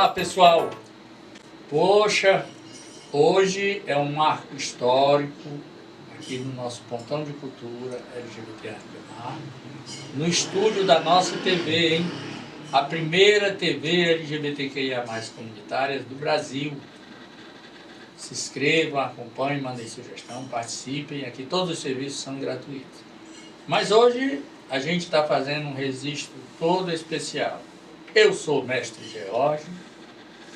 Olá, pessoal! Poxa, hoje é um marco histórico aqui no nosso Pontão de Cultura LGBT no estúdio da nossa TV, hein? A primeira TV LGBTQIA+ comunitária do Brasil. Se inscrevam, acompanhem, mandem sugestão, participem. Aqui todos os serviços são gratuitos. Mas hoje a gente está fazendo um registro todo especial. Eu sou o mestre George,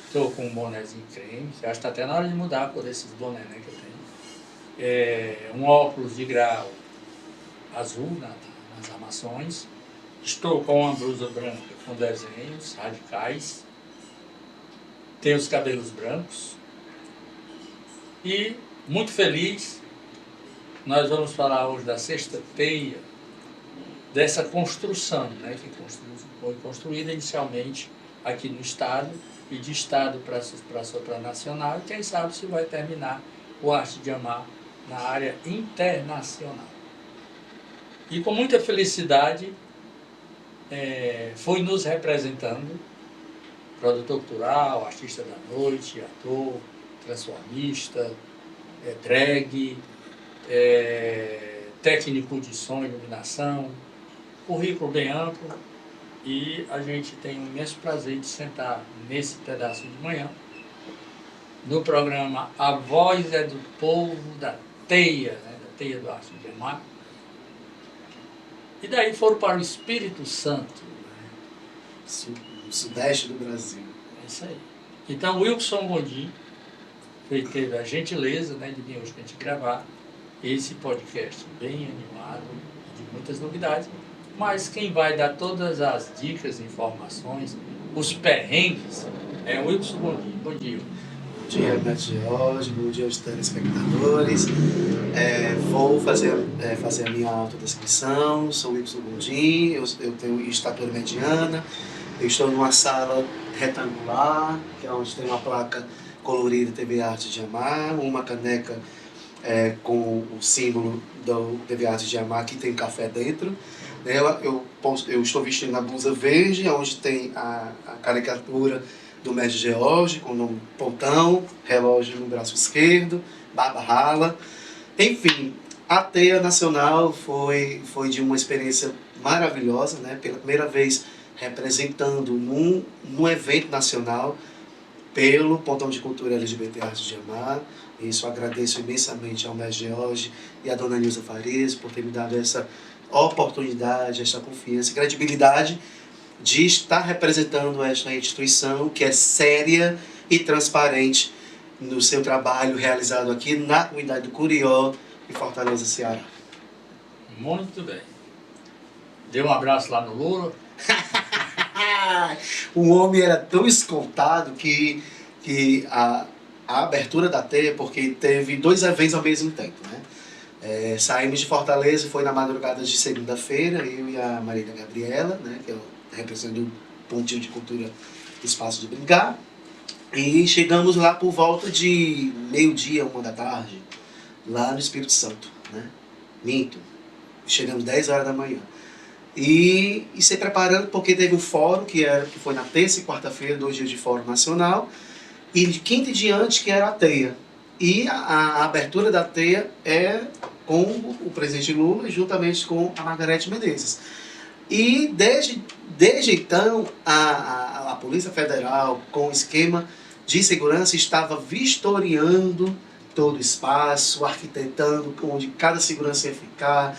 estou com um bonézinho creme, acho que está até na hora de mudar a cor desses bonés, né, que eu tenho. Um óculos de grau azul nas armações. Estou com uma blusa branca com desenhos radicais. Tenho os cabelos brancos. E, muito feliz, nós vamos falar hoje da sexta teia, dessa construção, né, que foi construída inicialmente aqui no Estado, e de Estado para nacional, e quem sabe se vai terminar o Arte de Amar na área internacional. E com muita felicidade, foi nos representando, produtor cultural, artista da noite, ator, transformista, drag, técnico de som e iluminação, currículo bem amplo, e a gente tem um imenso prazer de sentar nesse pedaço de manhã, no programa A Voz é do Povo da Teia, né, da Teia do Arte de Amar, e daí foram para o Espírito Santo. No sudeste do Brasil. É isso aí. Então, Wilson Gondim teve a gentileza, né, de vir hoje para a gente gravar esse podcast bem animado, de muitas novidades, mas quem vai dar todas as dicas, informações, os perrengues, é o Wilson Gondim. Bom dia. Bom dia, mestre George, bom dia aos telespectadores. Vou fazer a minha autodescrição. Sou o Wilson Gondim, eu tenho estatura mediana, eu estou numa sala retangular, que é onde tem uma placa colorida TV Arte de Amar, uma caneca com o símbolo do TV Arte de Amar, que tem café dentro. Eu estou vestindo a blusa verde, onde tem a caricatura do mestre George, com o nome Pontão, relógio no braço esquerdo, barba rala. Enfim, a Teia Nacional foi de uma experiência maravilhosa, né? Pela primeira vez representando num evento nacional pelo Pontão de Cultura LGBT Arte de Amar. Isso agradeço imensamente ao mestre George e à dona Nilza Farias por ter me dado essa oportunidade, essa confiança e credibilidade de estar representando esta instituição que é séria e transparente no seu trabalho realizado aqui na comunidade do Curió, em Fortaleza, Ceará. Muito bem. Deu um abraço lá no Lula. O homem era tão escoltado que a abertura da Teia, porque teve 2 eventos ao mesmo tempo, né? Saímos de Fortaleza, foi na madrugada de segunda-feira, eu e a Marília Gabriela, né, que eu represento o Pontinho de Cultura Espaço de Brincar, e chegamos lá por volta de meio-dia, 1 da tarde, lá no Espírito Santo, né? Minto, chegamos 10 horas da manhã. E se preparando porque teve o fórum, que foi na terça e quarta-feira, 2 dias de fórum nacional, e de quinta em diante, que era a Teia. E a abertura da Teia é com o presidente Lula, juntamente com a Margarete Menezes. E desde então, a Polícia Federal, com o esquema de segurança, estava vistoriando todo o espaço, arquitetando onde cada segurança ia ficar,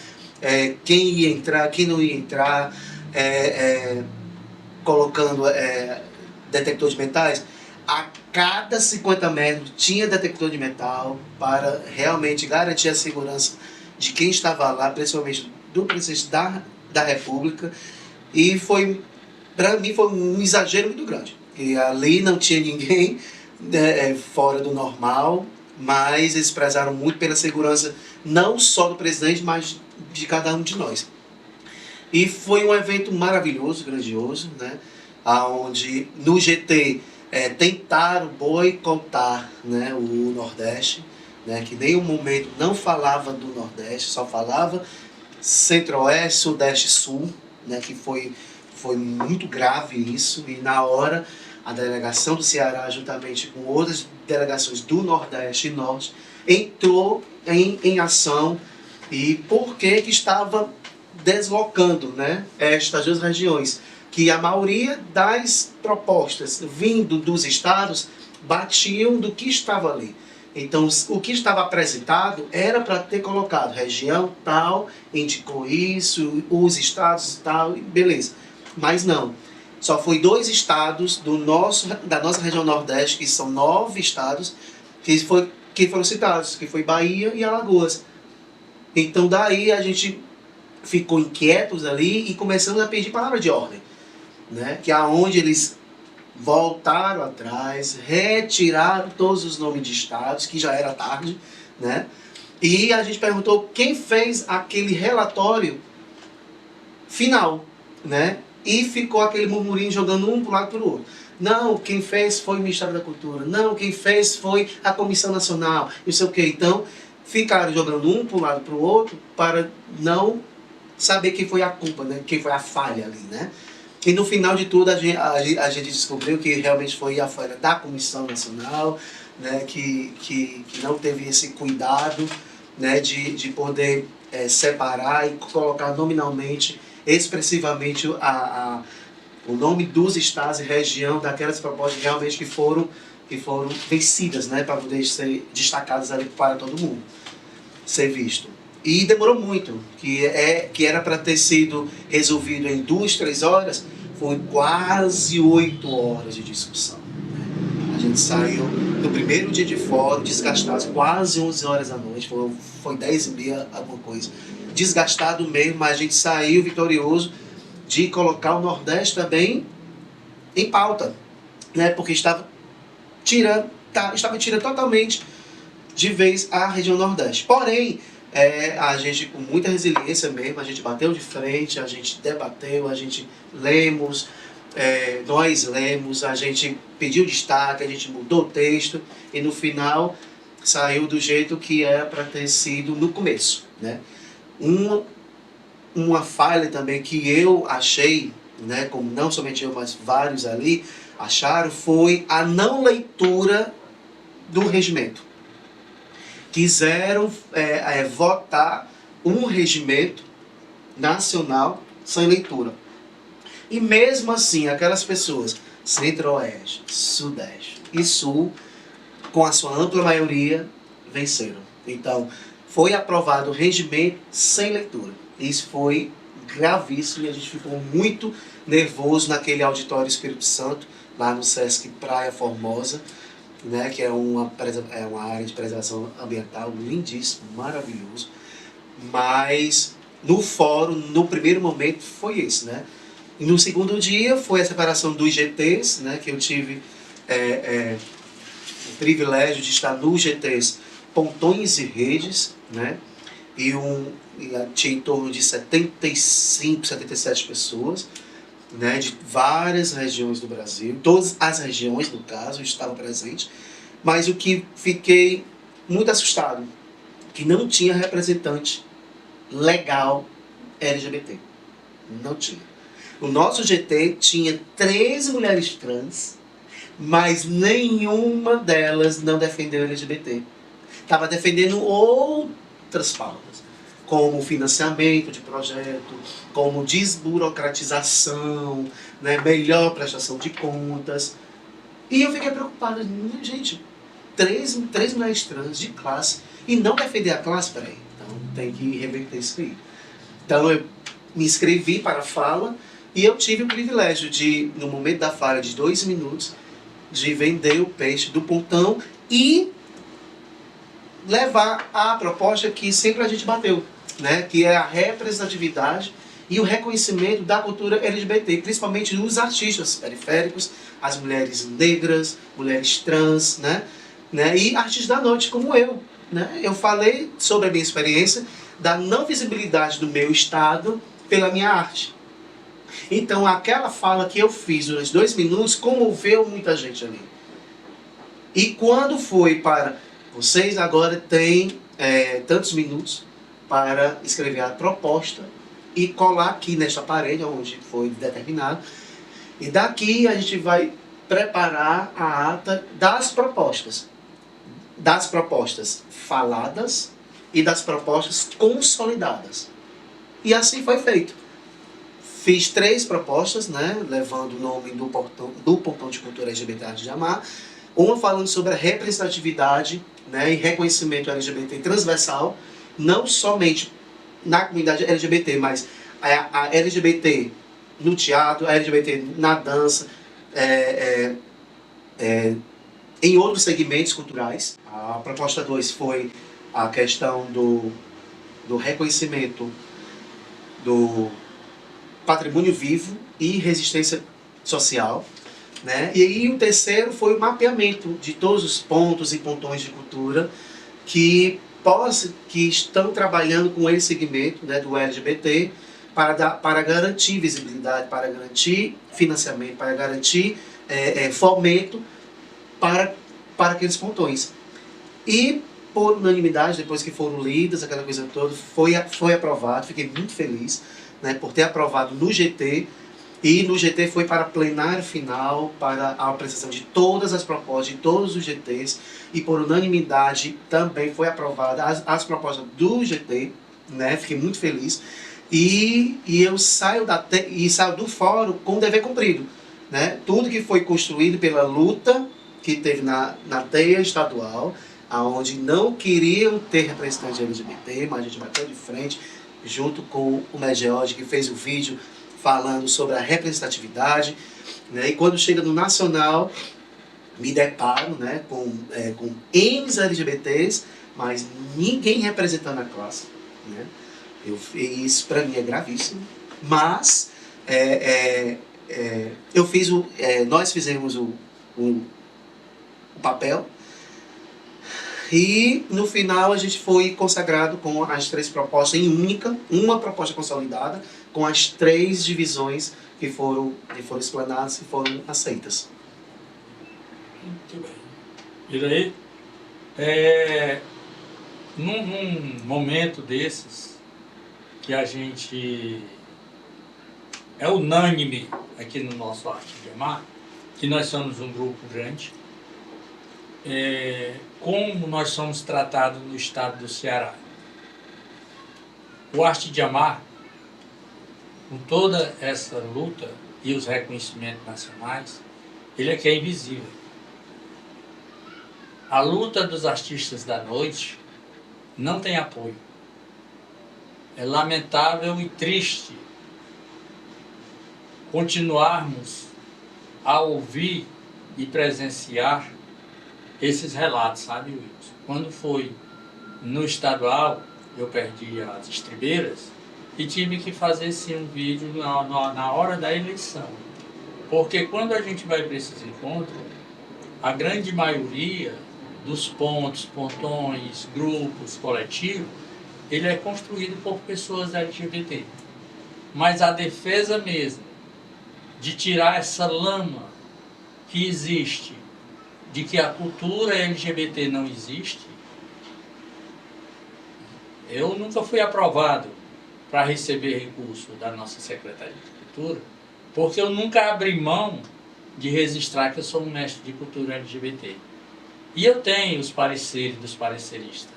quem ia entrar, quem não ia entrar, colocando detector de metais. A cada 50 metros tinha detector de metal para realmente garantir a segurança de quem estava lá, principalmente do presidente da República. E para mim foi um exagero muito grande. E ali não tinha ninguém fora do normal, mas eles prezaram muito pela segurança não só do presidente, mas de cada um de nós. E foi um evento maravilhoso, grandioso, né? Onde no GT tentaram boicotar, né, o Nordeste, né, que em nenhum momento não falava do Nordeste, só falava Centro-Oeste, Sudeste e Sul, né, que foi muito grave isso, e na hora a delegação do Ceará, juntamente com outras delegações do Nordeste e Norte, entrou em ação e por que estava deslocando, né, estas duas regiões, que a maioria das propostas vindo dos estados batiam do que estava ali. Então, o que estava apresentado era para ter colocado região tal, indicou isso, os estados tal, beleza. Mas não. Só foi 2 estados da nossa região Nordeste, que são 9 estados, que foram citados, que foi Bahia e Alagoas. Então, daí a gente ficou inquietos ali e começamos a pedir palavra de ordem, né? Que é onde eles voltaram atrás, retiraram todos os nomes de estados, que já era tarde, né? E a gente perguntou quem fez aquele relatório final, né? E ficou aquele murmurinho jogando um para o lado para o outro. Não, quem fez foi o Ministério da Cultura. Não, quem fez foi a Comissão Nacional. Não sei o quê. Então, ficaram jogando um para um lado para o outro para não saber quem foi a culpa, né? Quem foi a falha ali, né? E no final de tudo a gente descobriu que realmente foi a falha da Comissão Nacional, né, que não teve esse cuidado, né, de poder separar e colocar nominalmente, expressivamente o nome dos estados e região daquelas propostas realmente que foram vencidas, né, para poder ser destacadas ali para todo mundo ser visto. E demorou muito, que era para ter sido resolvido em 2, 3 horas, foi quase 8 horas de discussão. A gente saiu no primeiro dia de fórum, desgastados, quase 11 horas da noite, foi 10h30, alguma coisa. Desgastado mesmo, mas a gente saiu vitorioso de colocar o Nordeste também em pauta, né? Porque estava tirando totalmente de vez a região Nordeste. Porém, a gente, com muita resiliência mesmo, a gente bateu de frente, a gente debateu, a gente nós lemos, a gente pediu destaque, a gente mudou o texto e no final saiu do jeito que era para ter sido no começo, né? Uma falha também que eu achei, né, como não somente eu, mas vários ali acharam, foi a não leitura do regimento. Quiseram votar um regimento nacional sem leitura. E mesmo assim, aquelas pessoas, Centro-Oeste, Sudeste e Sul, com a sua ampla maioria, venceram. Então, foi aprovado o regimento sem leitura. Isso foi gravíssimo e a gente ficou muito nervoso naquele auditório Espírito Santo, lá no Sesc Praia Formosa, né, que é uma área de preservação ambiental lindíssimo, maravilhoso. Mas no fórum, no primeiro momento, foi esse, né? E no segundo dia foi a separação dos GTs, né, que eu tive o privilégio de estar nos GTs Pontões e Redes, né? E tinha em torno de 75, 77 pessoas, né, de várias regiões do Brasil, todas as regiões, no caso, estavam presentes, mas o que fiquei muito assustado, que não tinha representante legal LGBT. Não tinha. O nosso GT tinha 13 mulheres trans, mas nenhuma delas não defendeu LGBT. Estava defendendo outras pautas, como financiamento de projeto, como desburocratização, né, melhor prestação de contas. E eu fiquei preocupado, gente, três mulheres trans de classe, e não defender a classe, peraí, então tem que reverter isso aí. Então eu me inscrevi para a fala, e eu tive o privilégio de, no momento da fala de 2 minutos, de vender o peixe do pontão e levar a proposta que sempre a gente bateu, né? Que é a representatividade e o reconhecimento da cultura LGBT, principalmente dos artistas periféricos, as mulheres negras, mulheres trans, né? E artistas da noite como eu, né? Eu falei sobre a minha experiência da não visibilidade do meu estado pela minha arte. Então aquela fala que eu fiz durante 2 minutos comoveu muita gente ali. E quando foi para vocês agora têm tantos minutos para escrever a proposta e colar aqui nesta parede onde foi determinado. E daqui a gente vai preparar a ata das propostas faladas e das propostas consolidadas. E assim foi feito. Fiz 3 propostas, né, levando o nome do Pontão de Cultura LGBT Arte de Amar. Uma falando sobre a representatividade, né, e reconhecimento LGBT transversal, não somente na comunidade LGBT, mas a LGBT no teatro, a LGBT na dança, em outros segmentos culturais. A proposta 2 foi a questão do reconhecimento do patrimônio vivo e resistência social, né? E aí o terceiro foi o mapeamento de todos os pontos e pontões de cultura que estão trabalhando com esse segmento, né, do LGBT para garantir visibilidade, para garantir financiamento, para garantir fomento para aqueles pontões. E por unanimidade, depois que foram lidas, aquela coisa toda, foi aprovado. Fiquei muito feliz, né, por ter aprovado no GT, e no GT foi para plenário final, para a apresentação de todas as propostas, de todos os GTs, e por unanimidade também foi aprovada as propostas do GT, né, fiquei muito feliz, e eu saio do fórum com o dever cumprido, né, tudo que foi construído pela luta que teve na teia estadual, onde não queriam ter representante LGBT, mas a gente bateu de frente, junto com o Megeode, que fez o vídeo falando sobre a representatividade, né? E quando chega no nacional, me deparo, né, com N LGBTs, mas ninguém representando a classe, né? Isso para mim é gravíssimo, mas nós fizemos o papel, e no final a gente foi consagrado com as 3 propostas em uma proposta consolidada, com as 3 divisões que foram explanadas e foram aceitas. Muito bem. E aí, num momento desses, que a gente é unânime aqui no nosso Arte de Amar, que nós somos um grupo grande, como nós somos tratados no estado do Ceará. O Arte de Amar, com toda essa luta e os reconhecimentos nacionais, ele é que é invisível. A luta dos artistas da noite não tem apoio. É lamentável e triste continuarmos a ouvir e presenciar esses relatos, sabe, Wilson? Quando foi no estadual, eu perdi as estribeiras e tive que fazer sim um vídeo na hora da eleição. Porque quando a gente vai para esses encontros, a grande maioria dos pontos, pontões, grupos, coletivos, ele é construído por pessoas LGBT. Mas a defesa mesmo de tirar essa lama que existe, de que a cultura LGBT não existe, eu nunca fui aprovado para receber recurso da nossa Secretaria de Cultura, porque eu nunca abri mão de registrar que eu sou um mestre de cultura LGBT. E eu tenho os pareceres dos pareceristas.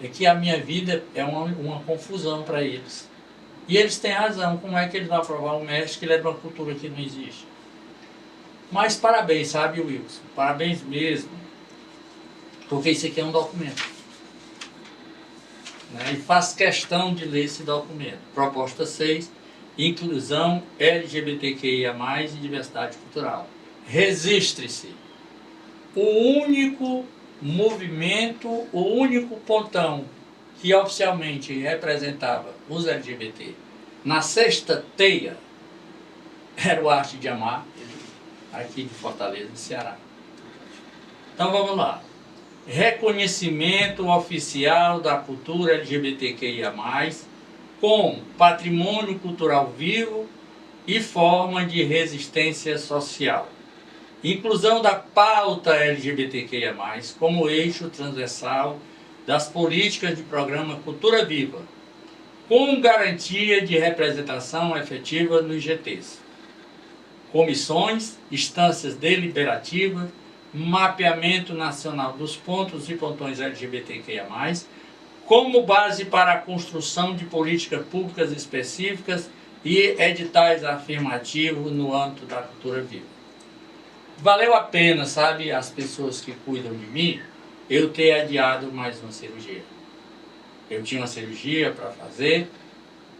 É que a minha vida é uma confusão para eles. E eles têm razão, como é que eles vão aprovar um mestre que ele é de uma cultura que não existe? Mas parabéns, sabe, Wilson? Parabéns mesmo. Porque isso aqui é um documento. Né? E faço questão de ler esse documento. Proposta 6, inclusão LGBTQIA+, e diversidade cultural. Registre-se. O único movimento, o único pontão que oficialmente representava os LGBT na sexta teia era o Arte de Amar, aqui de Fortaleza, Ceará. Então vamos lá. Reconhecimento oficial da cultura LGBTQIA+, como patrimônio cultural vivo e forma de resistência social. Inclusão da pauta LGBTQIA+, como eixo transversal das políticas de programa Cultura Viva, com garantia de representação efetiva nos GTs. comissões, instâncias deliberativas, mapeamento nacional dos pontos e pontões LGBTQIA+, como base para a construção de políticas públicas específicas e editais afirmativos no âmbito da cultura viva. Valeu a pena, sabe, as pessoas que cuidam de mim, eu ter adiado mais uma cirurgia. Eu tinha uma cirurgia para fazer,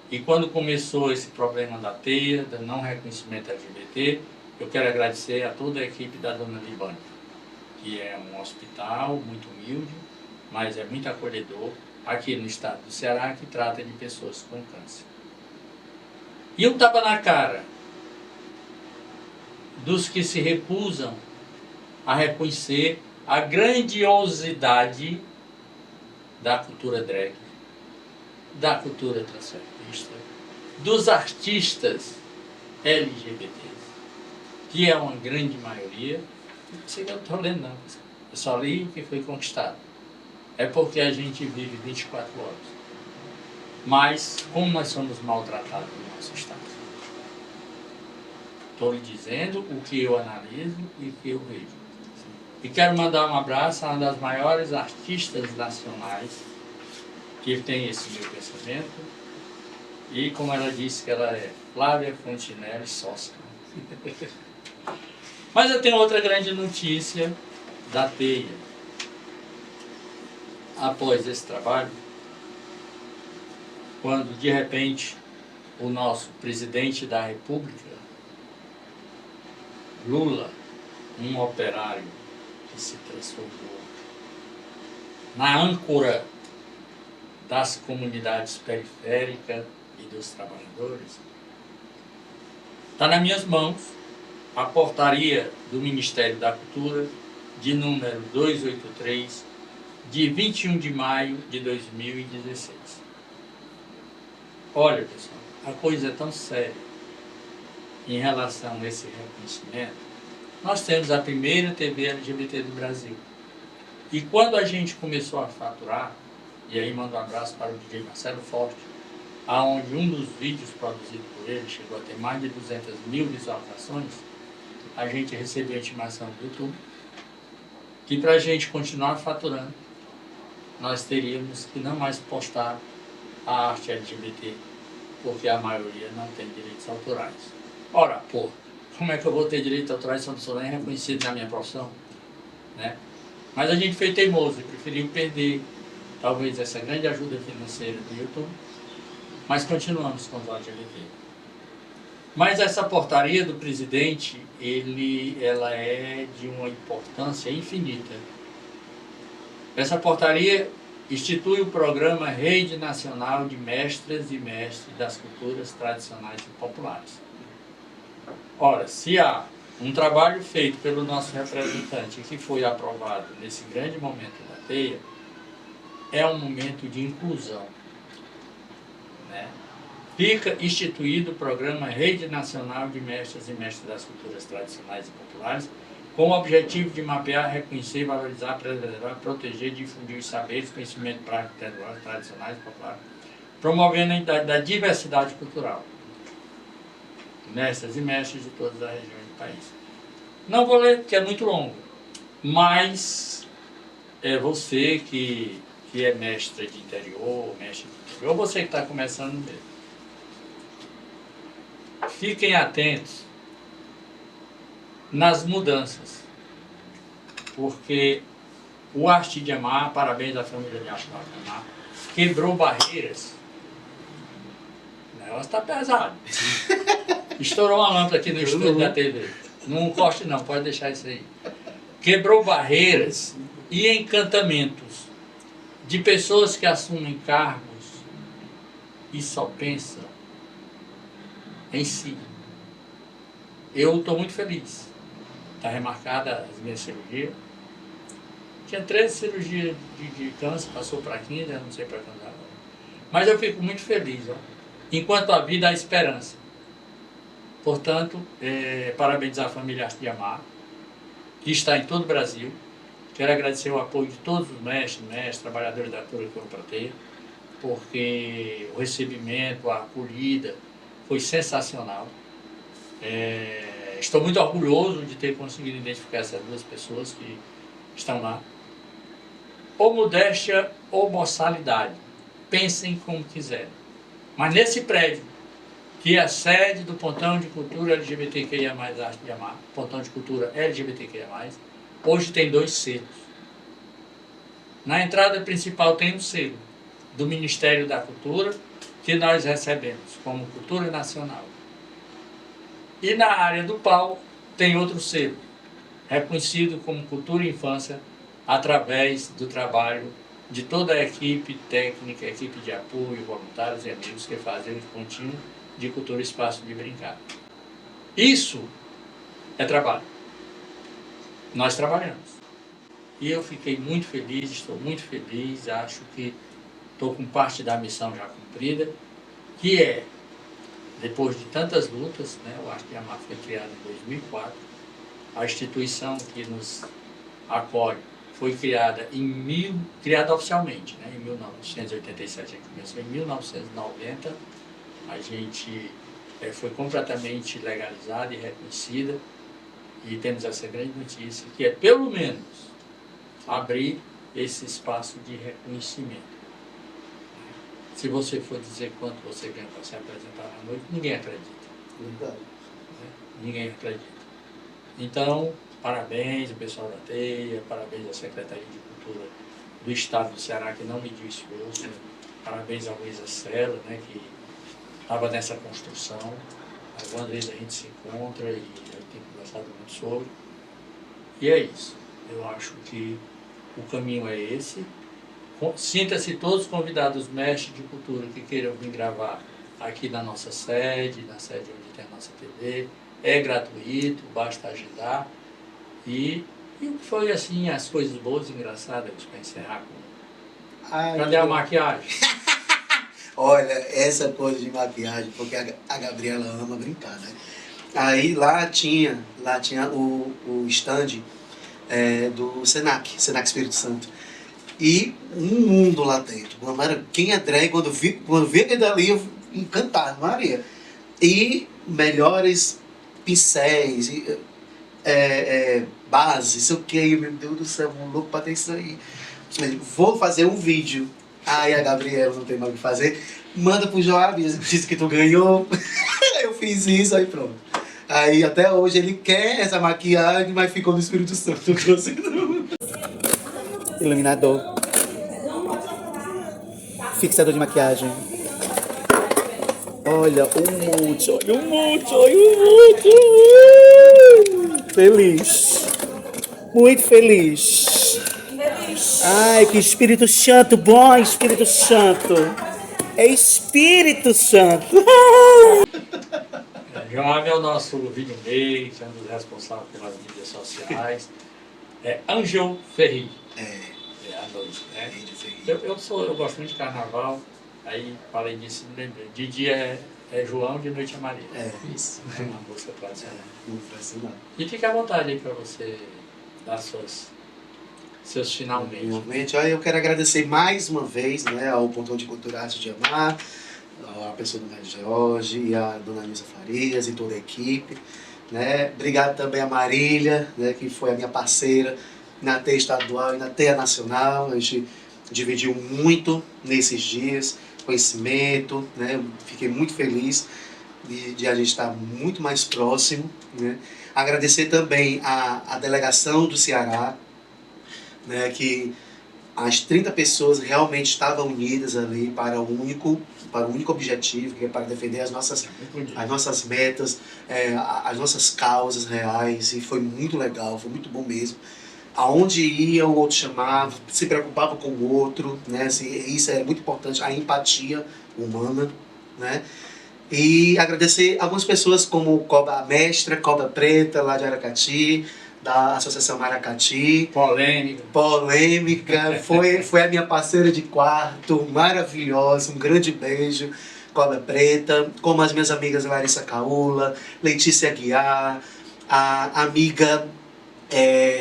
e quando começou esse problema da teia, do não reconhecimento LGBT, eu quero agradecer a toda a equipe da Dona Libânia, que é um hospital muito humilde, mas é muito acolhedor, aqui no estado do Ceará, que trata de pessoas com câncer. E um tapa na cara dos que se recusam a reconhecer a grandiosidade da cultura drag, da cultura transfeminista, dos artistas LGBTs, que é uma grande maioria. Não sei que eu estou lendo, não. Eu só li o que foi conquistado. É porque a gente vive 24 horas. Mas, como nós somos maltratados no nosso estado? Estou lhe dizendo o que eu analiso e o que eu vejo. E quero mandar um abraço a uma das maiores artistas nacionais que tem esse meu pensamento. E como ela disse que ela é Flávia Fontinelli Sócia. Mas eu tenho outra grande notícia da teia. Após esse trabalho, quando de repente o nosso presidente da República, Lula, um operário que se transformou na âncora das comunidades periféricas e dos trabalhadores, está nas minhas mãos a portaria do Ministério da Cultura, de número 283, de 21 de maio de 2016. Olha, pessoal, a coisa é tão séria em relação a esse reconhecimento. Nós temos a primeira TV LGBT do Brasil. E quando a gente começou a faturar, e aí mando um abraço para o DJ Marcelo Forte, aonde um dos vídeos produzidos por ele chegou a ter mais de 200 mil visualizações, a gente recebeu a intimação do YouTube que para a gente continuar faturando, nós teríamos que não mais postar a arte LGBT, porque a maioria não tem direitos autorais. Ora, pô, como é que eu vou ter direitos autorais se eu não sou nem reconhecido na minha profissão? Né? Mas a gente foi teimoso e preferiu perder talvez essa grande ajuda financeira do YouTube, mas continuamos com o LGBT. Mas essa portaria do presidente, ela é de uma importância infinita. Essa portaria institui o programa Rede Nacional de Mestras e Mestres das Culturas Tradicionais e Populares. Ora, se há um trabalho feito pelo nosso representante que foi aprovado nesse grande momento da teia, é um momento de inclusão, né? Fica instituído o programa Rede Nacional de Mestres e Mestres das Culturas Tradicionais e Populares, com o objetivo de mapear, reconhecer, valorizar, preservar, proteger, difundir os saberes, conhecimento prático, tradicionais e populares, promovendo a unidade da diversidade cultural. Mestres e mestres de todas as regiões do país. Não vou ler, porque é muito longo, mas é você que é mestre de interior, ou você que está começando mesmo. Fiquem atentos nas mudanças, porque o Arte de Amar, parabéns à família de Arte de Amar, quebrou barreiras. O negócio está pesado. Estourou uma lâmpada aqui no estúdio da TV. Não corte não, pode deixar isso aí. Quebrou barreiras e encantamentos de pessoas que assumem cargos e só pensam em si. Eu estou muito feliz. Está remarcada as minhas cirurgias. Tinha 13 cirurgias de câncer, passou para 15, eu não sei para quando agora. Mas eu fico muito feliz. Ó. Enquanto a vida, há esperança. Portanto, parabenizar a família Arte de Amar, que está em todo o Brasil. Quero agradecer o apoio de todos os mestres, trabalhadores da cultura que eu tratei, porque o recebimento, a acolhida foi sensacional. Estou muito orgulhoso de ter conseguido identificar essas duas pessoas que estão lá. Ou modéstia ou boçalidade. Pensem como quiserem. Mas nesse prédio, que é a sede do Pontão de Cultura LGBTQIA+, Arte de Amar, Pontão de Cultura LGBTQIA+, hoje tem 2 selos. Na entrada principal tem um selo do Ministério da Cultura, que nós recebemos como Cultura Nacional. E na área do palco tem outro selo, reconhecido como Cultura e Infância, através do trabalho de toda a equipe técnica, equipe de apoio, voluntários e amigos que fazem o contínuo de Cultura Espaço de Brincar. Isso é trabalho. Nós trabalhamos. E eu fiquei muito feliz, estou muito feliz, acho que estou com parte da missão já cumprida, que é, depois de tantas lutas, né, o Arte de Amar foi criado em 2004, a instituição que nos acolhe foi criada criada oficialmente, né, em 1987, a gente começou em 1990, a gente foi completamente legalizada e reconhecida, e temos essa grande notícia, que é pelo menos abrir esse espaço de reconhecimento. Se você for dizer quanto você ganha para se apresentar à noite, ninguém acredita. Verdade. Ninguém acredita. Então, parabéns ao pessoal da TEIA, parabéns à Secretaria de Cultura do Estado do Ceará, que não mediu esforço, parabéns à Luísa Sela, né, que estava nessa construção. Algumas vezes a gente se encontra e eu tenho conversado muito sobre. E é isso. Eu acho que o caminho é esse. Sinta-se todos convidados, mestres de cultura, que queiram vir gravar aqui na nossa sede, na sede onde tem a nossa TV. É gratuito, basta agendar. E foi assim, as coisas boas e engraçadas para encerrar com... Cadê a maquiagem? Olha, essa coisa de maquiagem, porque a Gabriela ama brincar, né? Aí lá tinha o stand do Senac Espírito Santo. E um mundo lá dentro. Quem é drag, quando vi aquele dali, eu encantado, Maria. E melhores pincéis, bases, sei o que, meu Deus do céu, um louco pra ter isso aí. Vou fazer um vídeo. Aí a Gabriela não tem mais o que fazer. Manda pro Joab, diz que tu ganhou. Eu fiz isso, aí pronto. Aí até hoje ele quer essa maquiagem, mas ficou no Espírito Santo. Iluminador. Fixador de maquiagem. Olha um monte, olha um monte, olha um monte. Feliz. Muito feliz. Ai, que Espírito Santo bom, Espírito Santo. É Espírito Santo. Joab é o nosso videomaker, é um dos responsáveis pelas mídias sociais. É Angel Ferri. É a noite, né? Eu gosto muito de carnaval, aí falei disso e me lembrei. De dia é João, de noite é Maria. É, isso. É uma música tradicional. Muito tradicional. E fica à vontade aí para você dar seus finalmente. Finalmente, eu quero agradecer mais uma vez, né, ao Pontão de Cultura Arte de Amar, a pessoa do Médio Jorge e a dona Nilza Farias e toda a equipe. Né? Obrigado também a Marília, né, que foi a minha parceira na TEIA estadual e na TEIA nacional. A gente dividiu muito nesses dias, conhecimento, né? Fiquei muito feliz de a gente estar muito mais próximo. Né? Agradecer também a delegação do Ceará, né, que as 30 pessoas realmente estavam unidas ali para o único objetivo, que é para defender as nossas metas, as nossas causas reais, e foi muito legal, foi muito bom mesmo. Aonde ia, o outro chamava, se preocupava com o outro, né? Isso é muito importante, a empatia humana, né? E agradecer algumas pessoas como a mestra Cobra Preta, lá de Aracati, da Associação Maracati. Polêmica. Foi a minha parceira de quarto, maravilhosa, um grande beijo, Cobra Preta. Como as minhas amigas Larissa Caula, Letícia Aguiar, a amiga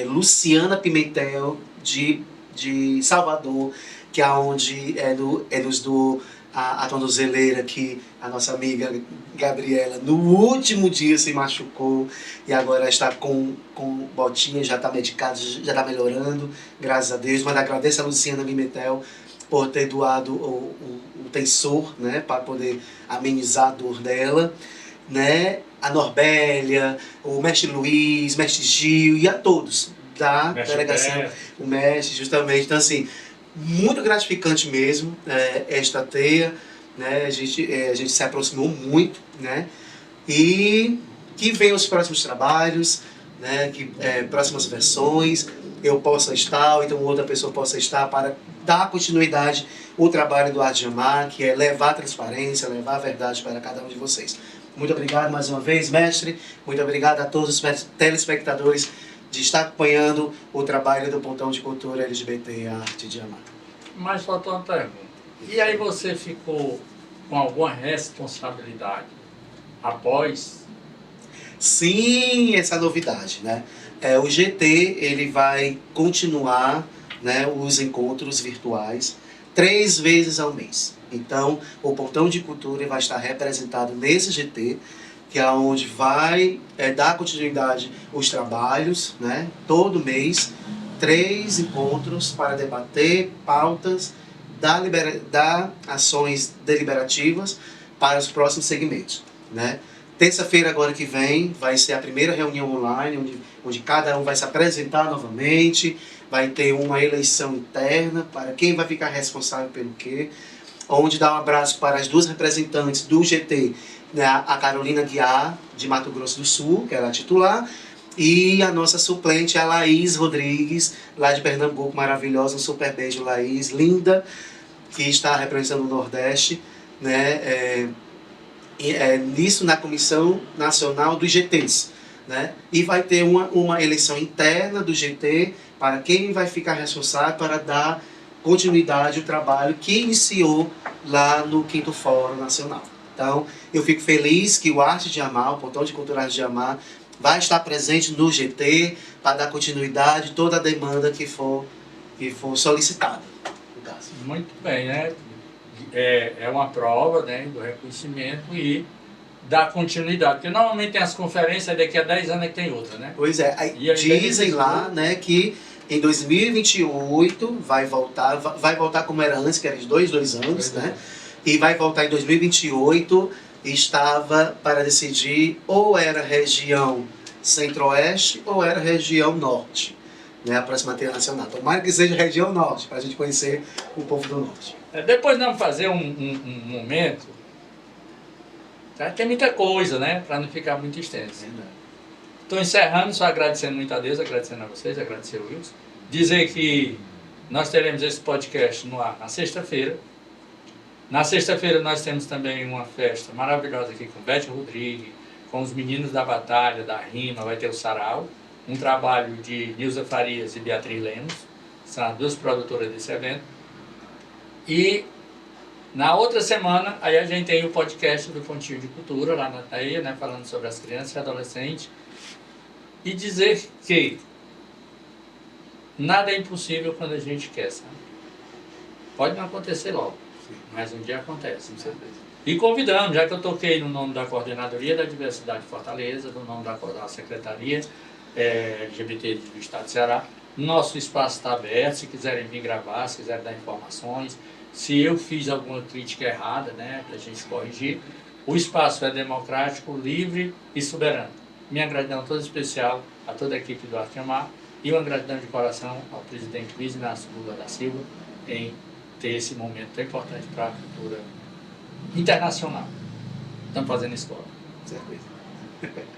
Luciana Pimentel, de Salvador, que é onde é nos do a tornozeleira que a nossa amiga Gabriela no último dia se machucou e agora está com botinha, já está medicada, já está melhorando, graças a Deus. Mas agradeço a Luciana Pimentel por ter doado o tensor, né, para poder amenizar a dor dela, né? A Norbélia, o mestre Luiz, mestre Gil e a todos da delegação, o mestre, justamente. Então, assim, muito gratificante mesmo esta teia, né? A gente se aproximou muito, né? E que venham os próximos trabalhos, né? Que próximas versões eu possa estar, ou então outra pessoa possa estar, para dar continuidade ao trabalho do Arte de Amar, que é levar a transparência, levar a verdade para cada um de vocês. Muito obrigado mais uma vez, mestre. Muito obrigado a todos os telespectadores de estar acompanhando o trabalho do Pontão de Cultura LGBT e a Arte de Amar. Mas faltou uma pergunta. E aí você ficou com alguma responsabilidade após? Sim, essa novidade, né? O GT, ele vai continuar, né, os encontros virtuais 3 vezes ao mês. Então, o Pontão de Cultura vai estar representado nesse GT, que é onde vai dar continuidade aos trabalhos, né? Todo mês, 3 encontros para debater pautas, dar ações deliberativas para os próximos segmentos, né? Terça-feira agora que vem vai ser a primeira reunião online, onde cada um vai se apresentar novamente, vai ter uma eleição interna para quem vai ficar responsável pelo quê, onde dá um abraço para as 2 representantes do GT, né, a Carolina Guiar, de Mato Grosso do Sul, que era a titular, e a nossa suplente, a Laís Rodrigues, lá de Pernambuco, maravilhosa, um super beijo, Laís, linda, que está representando o Nordeste, né, nisso na Comissão Nacional dos GTs, né? E vai ter uma eleição interna do GT para quem vai ficar responsável para dar continuidade ao trabalho que iniciou lá no 5º Fórum Nacional. Então, eu fico feliz que o Arte de Amar, o Pontão de Cultura Arte de Amar, vai estar presente no GT para dar continuidade a toda a demanda que for solicitada, no caso. Muito bem, né? É uma prova, né, do reconhecimento e da continuidade. Porque normalmente tem as conferências, daqui a 10 anos é que tem outra, né? Pois é, aí dizem lá, né, que em 2028 vai voltar como era antes, que era de 2 anos, né? E vai voltar em 2028, estava para decidir ou era região centro-oeste ou era região norte, né? A próxima teia nacional. Tomara que seja região norte, para a gente conhecer o povo do norte. Depois vamos fazer um momento, tá? Tem muita coisa, né? Para não ficar muito extenso. Estou encerrando, só agradecendo muito a Deus, agradecendo a vocês, agradecer ao Wilson. Dizer que nós teremos esse podcast no ar na sexta-feira. Na sexta-feira nós temos também uma festa maravilhosa aqui com Beth Rodrigues, com os meninos da Batalha, da Rima, vai ter o Sarau, um trabalho de Nilza Farias e Beatriz Lemos, são as 2 produtoras desse evento. E na outra semana, aí a gente tem o podcast do Pontinho de Cultura, lá na TAEA, né, falando sobre as crianças e adolescentes. E dizer que nada é impossível quando a gente quer, sabe? Pode não acontecer logo, mas um dia acontece. Com certeza. E convidamos, já que eu toquei no nome da Coordenadoria da Diversidade de Fortaleza, no nome da Secretaria LGBT do Estado de Ceará, nosso espaço está aberto, se quiserem vir gravar, se quiserem dar informações, se eu fiz alguma crítica errada, né, para a gente corrigir, o espaço é democrático, livre e soberano. Minha gratidão toda especial a toda a equipe do Arte de Amar e uma gratidão de coração ao presidente Luiz Inácio Lula da Silva em ter esse momento tão importante para a cultura internacional. Estamos fazendo escola. Certeza.